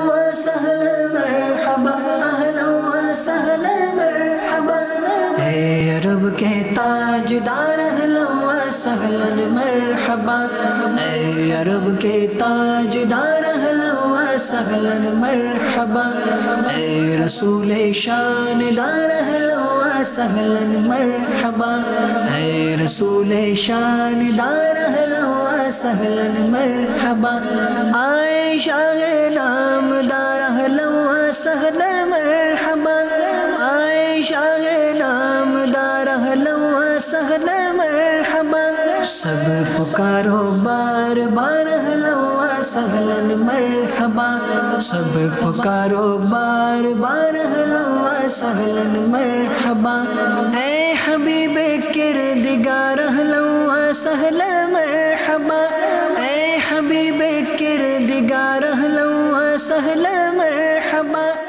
وسهلا مرحبا اهلا وسهلا مرحبا اے عرب کے تاجدار اہلا وسہلا مرحبا اے عرب کے تاجدار اہلا وسہلا مرحبا اے رسول شاندار اہلا وسہلا مرحبا اے رسول شاندار اہلا وسہلا مرحبا آئے شاہ نامدار اہلا وسہلا مرحبا آئے شاہ نامدار اہلا وسہلا مرحبا سب پکارو بار بار اہلا وسہلا مرحبا سب پکارو بار بار اہلا وسہلا مرحبا اے حبیب کردگار اہلا وسہلا مرحبا اے حبیب کردگار اہلا وسہلا مرحبا